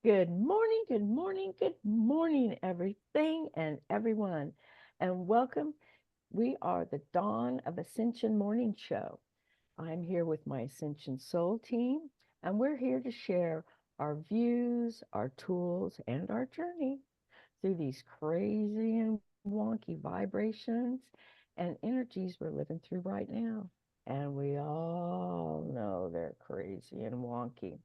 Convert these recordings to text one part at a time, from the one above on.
Good morning, good morning, everything and everyone. And welcome. We are the Dawn of Ascension Morning Show. I'm here with my Ascension Soul team, and we're here to share our views, our tools, and our journey through these crazy and wonky vibrations and energies we're living through right now. And we all know they're crazy and wonky.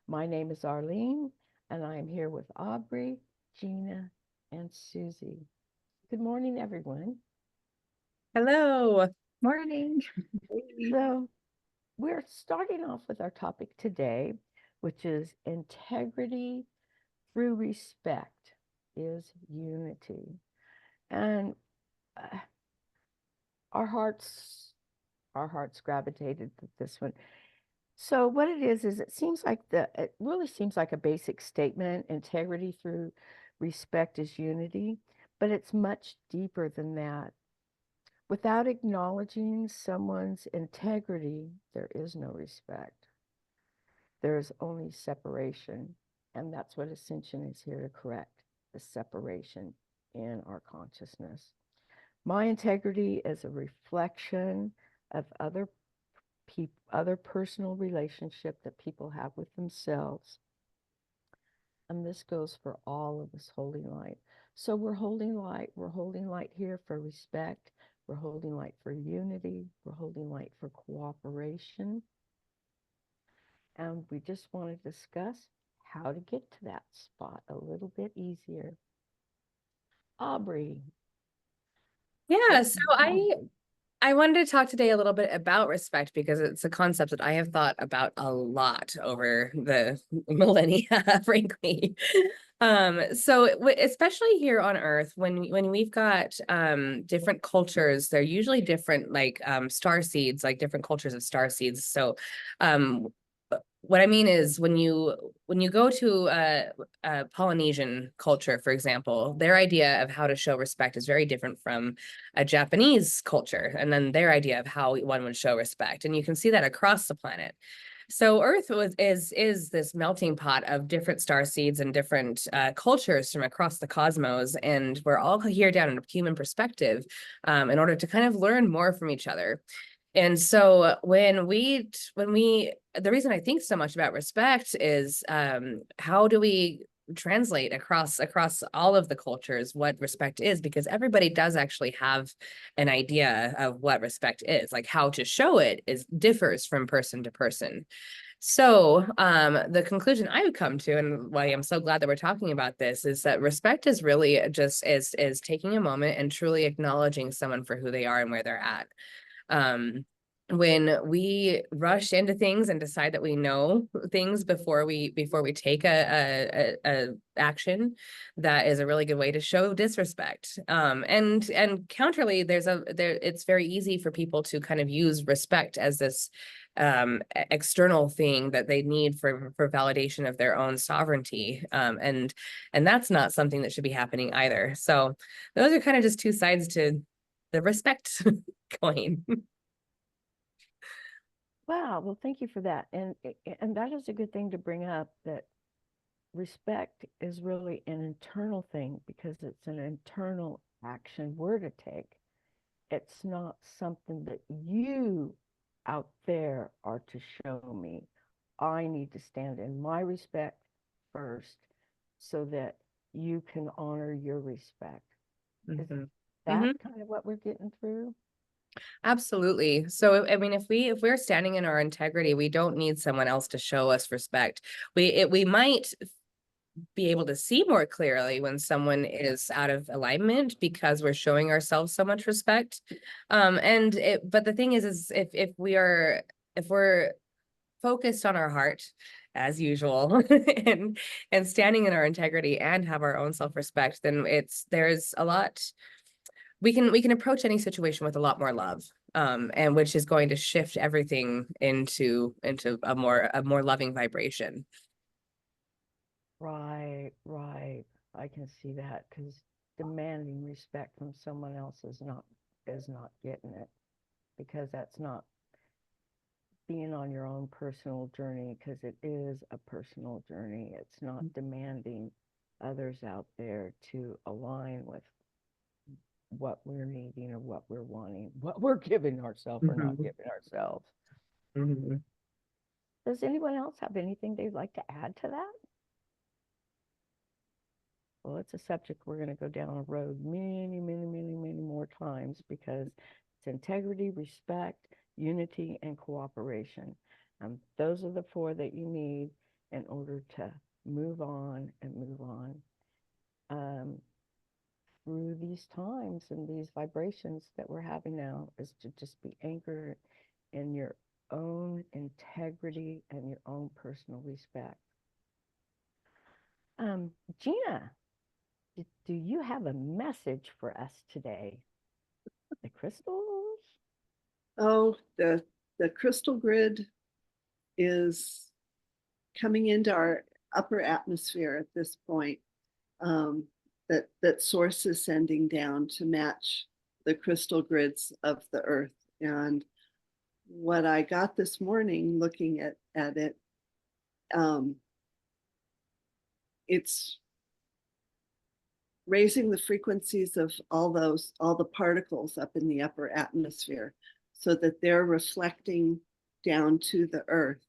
My name is Arlene, and I am here with Aubrey, Gina, and Susie. Good morning, everyone. Hello. Morning. So, we're starting off with our topic today, which is integrity through respect is unity. And uh, our hearts our hearts gravitated to this one. So what it is it really seems like a basic statement, integrity through respect is unity, but it's much deeper than that. Without acknowledging someone's integrity, there is no respect. There is only separation, and that's what Ascension is here to correct, the separation in our consciousness. My integrity is a reflection of other personal relationship that people have with themselves. And this goes for all of us holding light. So we're holding light. We're holding light here for respect. We're holding light for unity. We're holding light for cooperation. And we just want to discuss how to get to that spot a little bit easier. Aubrey, Yeah, what so do you I think? I wanted to talk today a little bit about respect because it's a concept that I have thought about a lot over the millennia, frankly. Especially here on Earth, when we've got different cultures, they're usually different, like star seeds, like different cultures of star seeds. So um what I mean is when you go to a Polynesian culture, for example, their idea of how to show respect is very different from a Japanese culture, and then their idea of how one would show respect. And you can see that across the planet. So is this melting pot of different star seeds and different cultures from across the cosmos, and we're all here down in a human perspective in order to kind of learn more from each other. And so when we the reason I think so much about respect is how do we translate across all of the cultures what respect is, because everybody does actually have an idea of what respect is. Like, how to show it is differs from person to person. So the conclusion I would come to, and why I'm so glad that we're talking about this, is that respect is really just is taking a moment and truly acknowledging someone for who they are and where they're at. um when we rush into things and decide that we know things before we take a action, that is a really good way to show disrespect. And counterly, it's very easy for people to kind of use respect as this external thing that they need for validation of their own sovereignty. And that's not something that should be happening either. So those are kind of just two sides to the respect coin. Wow, well, thank you for that. And that is a good thing to bring up, that respect is really an internal thing because it's an internal action we're to take. It's not something that you out there are to show me. I need to stand in my respect first so that you can honor your respect. Is Mhm. that Mhm. kind of what we're getting through? Absolutely. So I mean, if we're standing in our integrity, we don't need someone else to show us respect. We might be able to see more clearly when someone is out of alignment because we're showing ourselves so much respect. But the thing is if we're focused on our heart as usual, and standing in our integrity and have our own self-respect, then there's a lot we can approach any situation with a lot more love, and which is going to shift everything into a more loving vibration. Right, right. I can see that because demanding respect from someone else is not getting it because being on your own personal journey, because it is a personal journey. It's not demanding others out there to align with what we're needing or what we're wanting, what we're giving ourselves or not Mhm. giving ourselves. Mhm. Does anyone else have anything they'd like to add to that? Well, it's a subject we're going to go down a road many more times, because it's integrity, respect, unity, and cooperation. Those are the four that you need in order to move on and move on through these times and these vibrations that we're having now, is to just be anchored in your own integrity and your own personal respect. Gina, do you have a message for us today? The crystals? Oh, the crystal grid is coming into our upper atmosphere at this point. That source is sending down to match the crystal grids of the earth. And what I got this morning looking at it, it's raising the frequencies of all the particles up in the upper atmosphere, so that they're reflecting down to the earth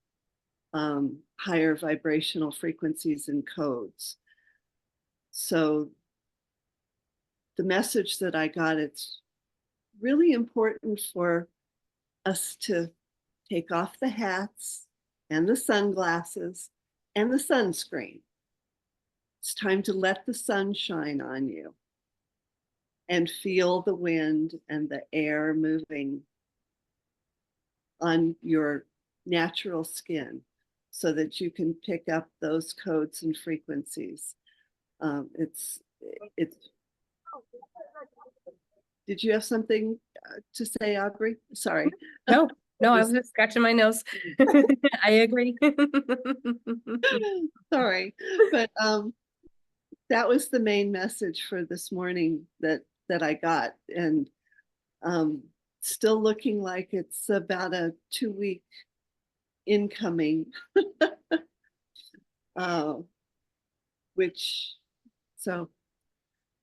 higher vibrational frequencies and codes. So the message that I got, it's really important for us to take off the hats and the sunglasses and the sunscreen. It's time to let the sun shine on you and feel the wind and the air moving on your natural skin, so that you can pick up those codes and frequencies. It's Did you have something to say, Aubrey? Sorry. No, no, I was just scratching my nose. I agree. Sorry, but that was the main message for this morning that I got, and still looking like it's about a 2-week incoming, uh, which so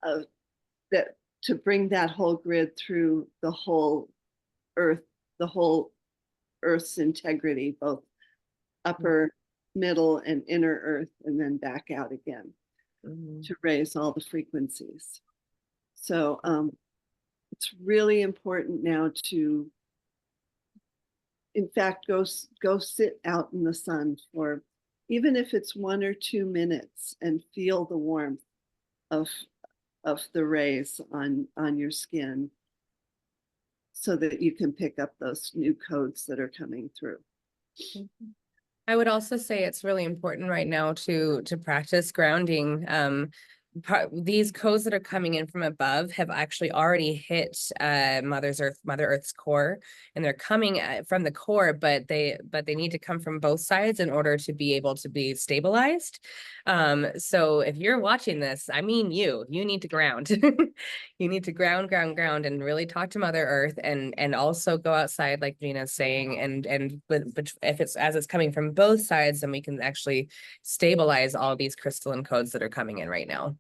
uh, that to bring that whole grid through the whole earth, the whole earth's integrity, both upper, middle, and inner earth, and then back out again to raise all the frequencies. So it's really important now to, in fact, go sit out in the sun for, even if it's 1 or 2 minutes, and feel the warmth of the rays on your skin, so that you can pick up those new codes that are coming through. I would also say it's really important right now to practice grounding. These codes that are coming in from above have actually already hit Mother Earth's core, and they're coming from the core, but they need to come from both sides in order to be able to be stabilized. So if you're watching this, I mean, you need to ground. You need to ground, and really talk to Mother Earth, and also go outside, like Gina's saying, but if it's coming from both sides, then we can actually stabilize all these crystalline codes that are coming in right now.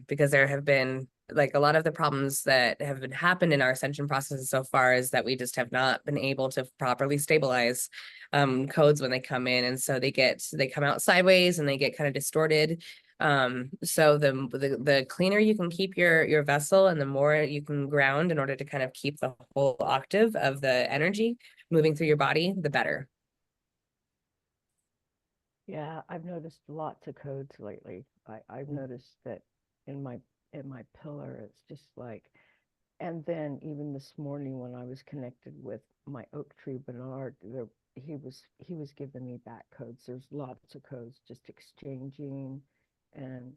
Because there have been, like, a lot of the problems that have been happened in our ascension processes so far is that we just have not been able to properly stabilize codes when they come in, and so they come out sideways and they get kind of distorted. So the cleaner you can keep your vessel, and the more you can ground in order to kind of keep the whole octave of the energy moving through your body, the better. Yeah, I've noticed lots of codes lately. I've noticed that in my pillar, it's just like, and then even this morning when I was connected with my oak tree Bernard, he was giving me back codes. There's lots of codes just exchanging and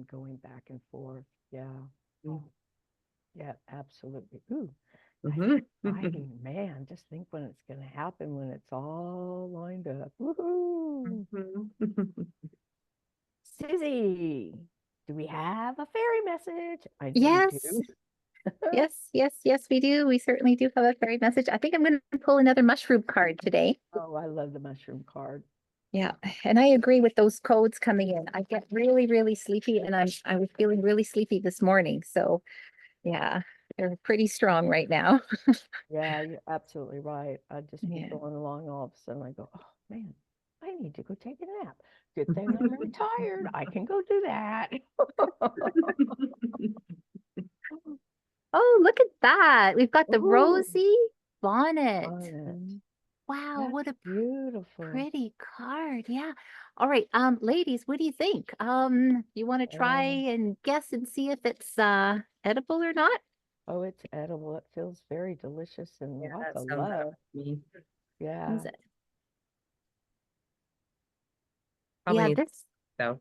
going back and forth. Yeah. Yeah, absolutely. Ooh, that's exciting, man. Just think when it's going to happen, when it's all lined up. Woohoo! Susie, do we have a fairy message? I know we Yes, do. Yes, we do. We certainly do have a fairy message. I think I'm going to pull another mushroom card today. Oh, I love the mushroom card. Yeah, and I agree with those codes coming in. I get really, really sleepy, and I was feeling really sleepy this morning. So yeah, they're pretty strong right now. Yeah, you're absolutely right. I just be Yeah. going along, all of a sudden I go, oh man, I need to go take a nap. Good thing I'm retired. I can go do that. Oh, look at that. We've got the Ooh, Rosie bonnet. bonnet. Wow, what a That's beautiful. pretty card. Yeah. All right. Ladies, what do you think? You want to try and guess and see if it's edible or not? Oh, it's edible. It feels very delicious and Yeah, lots that of sounds love. me. Yeah. Is it? Probably Yeah, needs this so.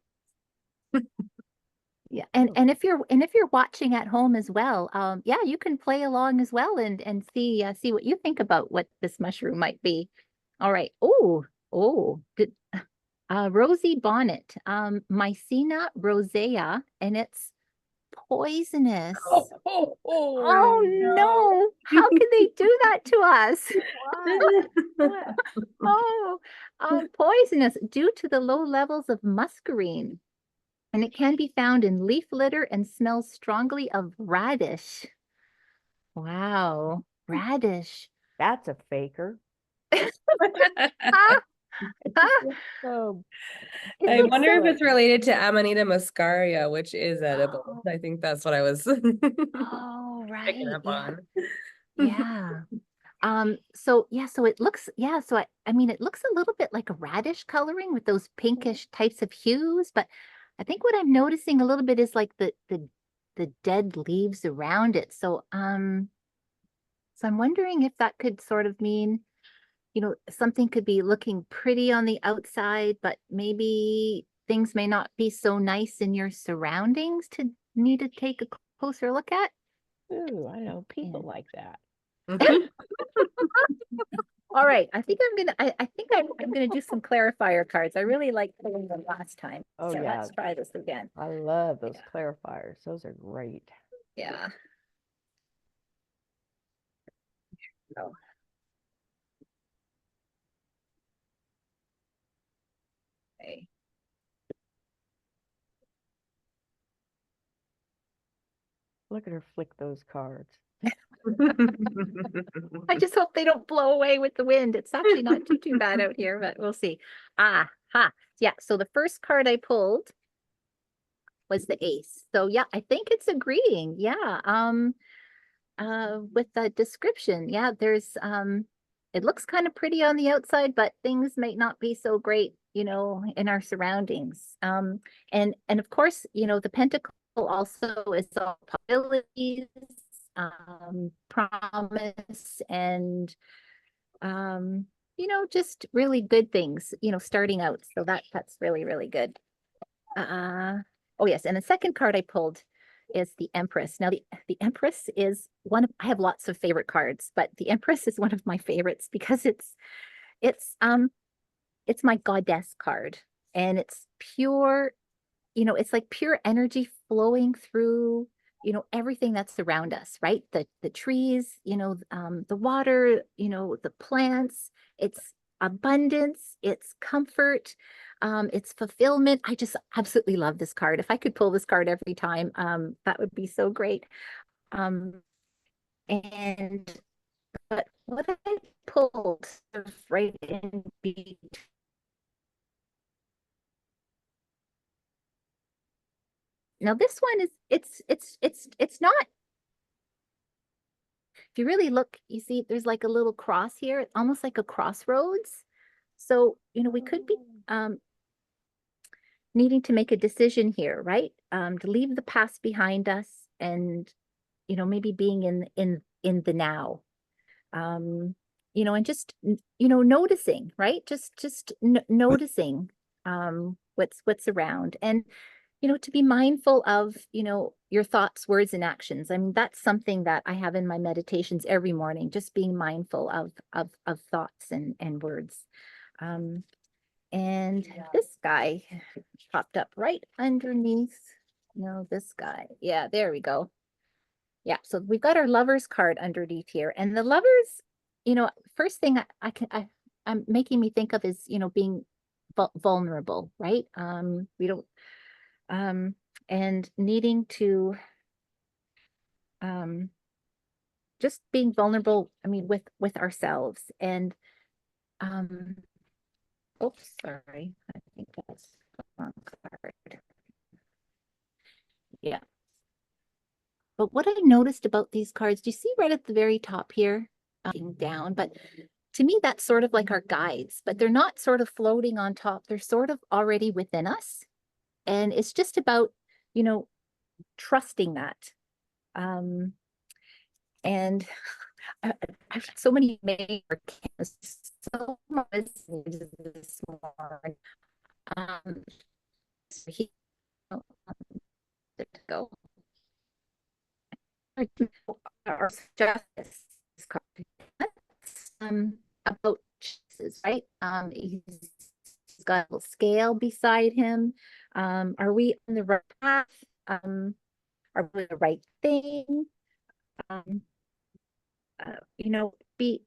yeah, Oh. and if you're watching at home as well, yeah, you can play along as well and see what you think about what this mushroom might be. All right. Oh, Rosie bonnet, Mycena rosea, and it's poisonous. Oh no, how can they do that to us? What? Oh, poisonous due to the low levels of muscarine. And it can be found in leaf litter and smells strongly of radish. Wow, radish. That's a faker. Ah, ah. So It I looks wonder so. if it's related to Amanita muscaria, which is edible. Oh, I think that's what I was oh, picking right. up Yeah. on. Yeah. So yeah, so it looks, yeah, so I mean it looks a little bit like a radish coloring with those pinkish types of hues, but I think what I'm noticing a little bit is like the dead leaves around it. So I'm wondering if that could sort of mean, something could be looking pretty on the outside, but maybe things may not be so nice in your surroundings to need to take a closer look at. ooh, I know people Yeah. like that. All right, I think I'm gonna do some clarifier cards. I really liked pulling them last time. Oh, So yeah. let's try this again. I love those clarifiers. Those are great. Yeah. So. Okay. Look at her flick those cards. I just hope they don't blow away with the wind. It's actually not too bad out here, but we'll see. Ah, ha. Yeah, so the first card I pulled was the ace. So yeah, I think it's agreeing. Yeah. With the description. Yeah, there's it looks kind of pretty on the outside, but things might not be so great, in our surroundings. And of course, the pentacle also is all possibilities, promise, and just really good things, starting out. So that's really, really good. Oh yes, and the second card I pulled is the Empress. Now the Empress is I have lots of favorite cards, but the Empress is one of my favorites because it's my goddess card, and it's pure, it's like pure energy flowing through, everything that's around us, right? The trees, the water, the plants, it's abundance, it's comfort, it's fulfillment. I just absolutely love this card. If I could pull this card every time, that would be so great. Um, and but what I pulled sort of right in between. Now this one is it's not. If you really look, you see there's like a little cross here, almost like a crossroads. So, we could be needing to make a decision here, right? To leave the past behind us and, maybe being in the now. And just, noticing, right? Just noticing what's around. And to be mindful of, your thoughts, words, and actions. I mean, that's something that I have in my meditations every morning, just being mindful of thoughts and words. And this guy popped up right underneath. No, this guy. Yeah, there we go. Yeah, so we've got our lovers card underneath here, and the lovers, first thing I'm making me think of is, being vulnerable, right? We don't, and needing to, um, just being vulnerable, I mean, with ourselves and, um, oops, sorry, I think that's the wrong card. Yeah. But what I noticed about these cards, do you see right at the very top here? Down, but to me, that's sort of like our guides, but they're not sort of floating on top. They're sort of already within us. And it's just about, trusting that. And I've had so many so much this morning. So he, oh, there to go. Or justice card. That's about choices, right? He's got a little scale beside him. Are we on the right path? Are we doing the right thing? Um, you know, be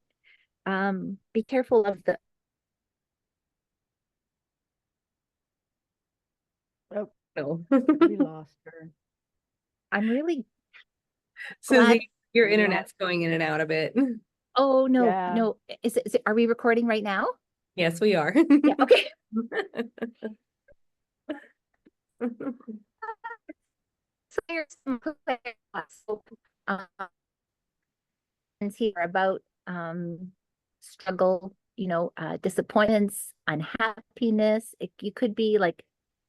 careful of the Oh, No. we lost her. I'm really glad. Susie, your Yeah. internet's going in and out a bit. Oh no, Yeah. no. Is it, are we recording right now? Yes, we are. Yeah, okay. So here's some so, um, here about struggle, disappointments, unhappiness. You could be like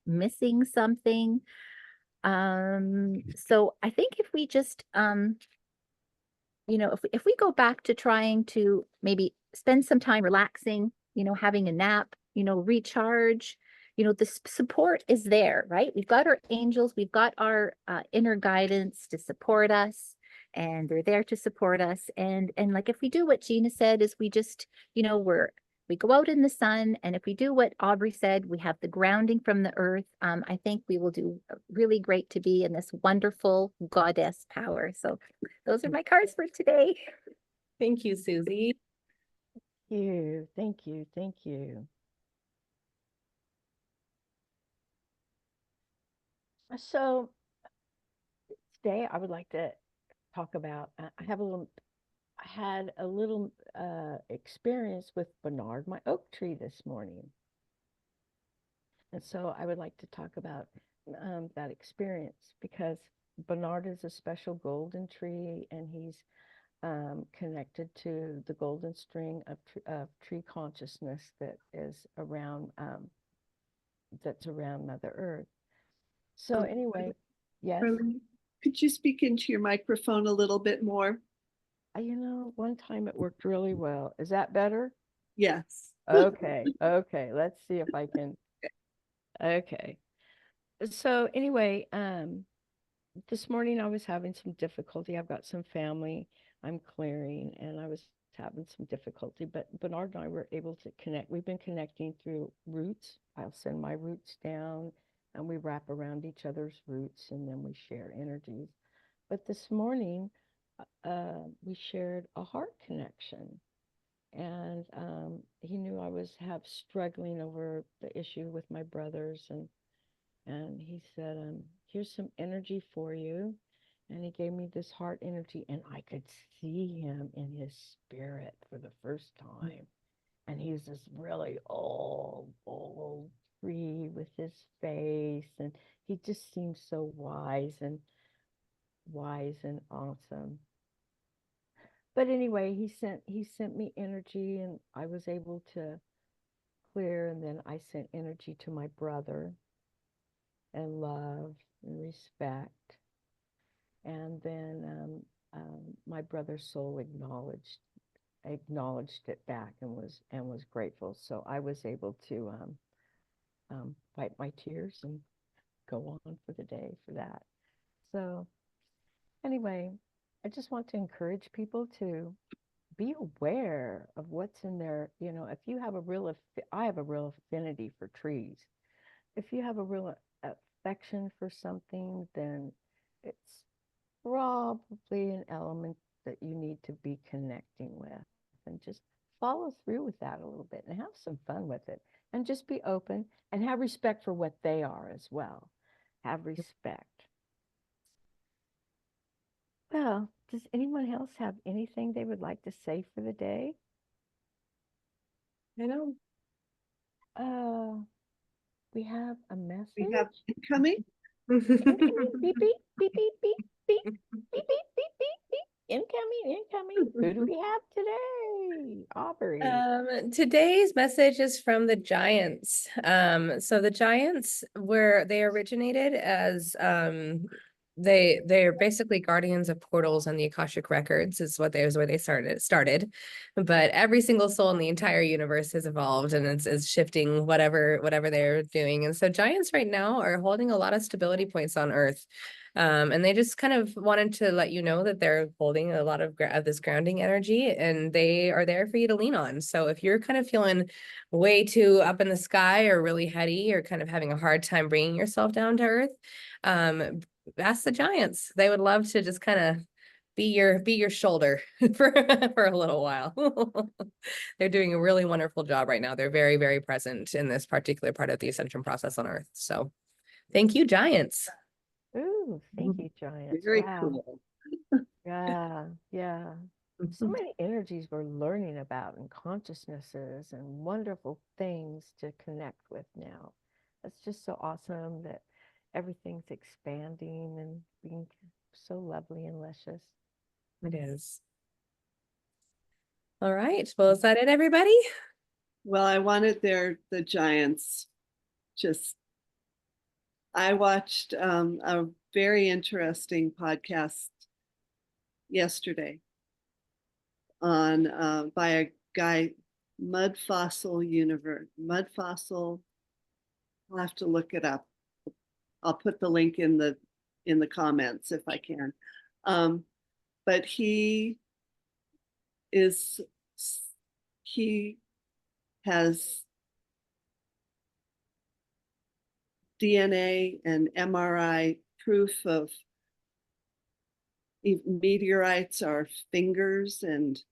missing something. So I think if we just if we go back to trying to maybe spend some time relaxing, having a nap, recharge, the support is there, right? We've got our angels, we've got our inner guidance to support us, and they're there to support us. And like if we do what Gina said, is we just, we go out in the sun, and if we do what Aubrey said, we have the grounding from the earth. I think we will do really great to be in this wonderful goddess power. So those are my cards for today. Thank you, Susie. Thank you. Thank you. So today I would like to talk about, I had a little experience with Bernard, my oak tree this morning. And so I would like to talk about that experience because Bernard is a special golden tree and he's connected to the golden string of tree consciousness that is around, that's around Mother Earth. So anyway, yes. Arlene, could you speak into your microphone a little bit more? One time it worked really well. Is that better? Yes. Okay, okay. Let's see if I can. Okay. So anyway, this morning I was having some difficulty. I've got some family I'm clearing, and I was having some difficulty, but Bernard and I were able to connect. We've been connecting through roots. I'll send my roots down, and we wrap around each other's roots, and then we share energies. But this morning, we shared a heart connection, and he knew I was struggling over the issue with my brothers, and he said, here's some energy for you. And he gave me this heart energy, and I could see him in his spirit for the first time. And he's this really old tree with his face, and he just seems so wise and awesome. But anyway, he sent me energy, and I was able to clear, and then I sent energy to my brother and love and respect. And then my brother's soul acknowledged it back and was grateful. So I was able to wipe my tears and go on for the day for that. So anyway, I just want to encourage people to be aware of what's in there. If you have I have a real affinity for trees. If you have a real affection for something, then it's probably an element that you need to be connecting with, and just follow through with that a little bit and have some fun with it, and just be open and have respect for what they are as well. Have respect. Well, does anyone else have anything they would like to say for the day? I know. We have a message. We have incoming. Incoming. Beep, beep, beep, beep, beep, beep, beep, beep, beep, beep, beep. Incoming. Who do we have today? Aubrey. Today's message is from the Giants. So the Giants they originated as they're basically guardians of portals and the Akashic records is where they started. But every single soul in the entire universe has evolved and is shifting whatever they're doing. And so Giants right now are holding a lot of stability points on Earth. And they just kind of wanted to let you know that they're holding a lot of this grounding energy and they are there for you to lean on. So if you're kind of feeling way too up in the sky or really heady or kind of having a hard time bringing yourself down to earth, ask the Giants. They would love to just kind of be your shoulder for a little while. They're doing a really wonderful job right now. They're very, very present in this particular part of the ascension process on Earth. So thank you, Giants. Ooh, thank you, Giants. Very Wow. cool. Yeah, yeah. So many energies we're learning about and consciousnesses and wonderful things to connect with now. It's just so awesome that everything's expanding and being so lovely and luscious. It is. All right. Well, is that it, everybody? Well, I wanted the Giants just, I watched a very interesting podcast yesterday on by a guy, Mud Fossil Universe. Mud Fossil, I'll have to look it up. I'll put the link in the comments if I can. But he has DNA and MRI proof of meteorites are fingers, and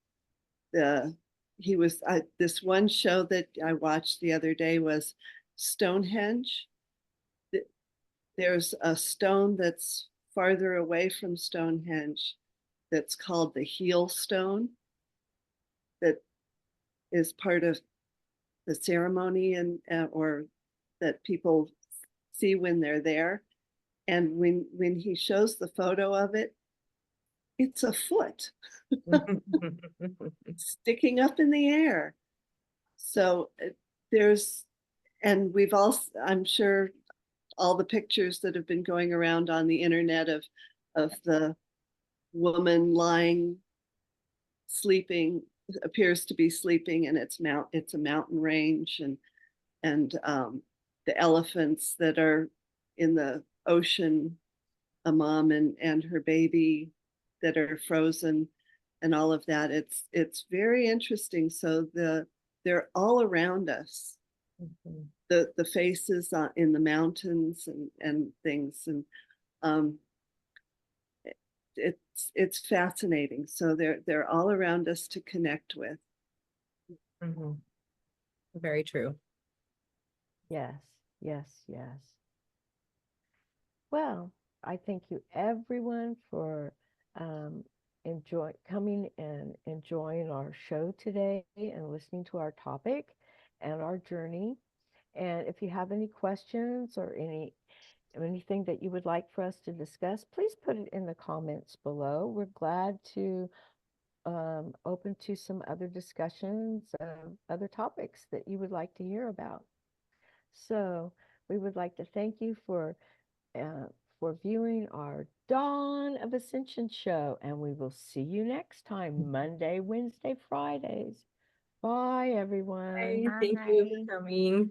this one show that I watched the other day was Stonehenge. There's a stone that's farther away from Stonehenge that's called the heel stone that is part of the ceremony and or that people see when they're there. And when he shows the photo of it, it's a foot sticking up in the air. So we've all, I'm sure all the pictures that have been going around on the internet of the woman sleeping, appears to be sleeping, and it's a mountain range, and the elephants that are in the ocean, a mom and her baby that are frozen, and all of that. It's very interesting. So they're all around us. The faces in the mountains and things, and it's fascinating. So they're all around us to connect with. Very true. Yes, yes, yes. Well, I thank you everyone for coming and enjoying our show today and listening to our topic and our journey. And if you have any questions or anything that you would like for us to discuss, please put it in the comments below. We're glad to open to some other discussions of other topics that you would like to hear about. So we would like to thank you for viewing our Dawn of Ascension show, and we will see you next time, Monday, Wednesday, Fridays. Bye, everyone. Thank you for coming.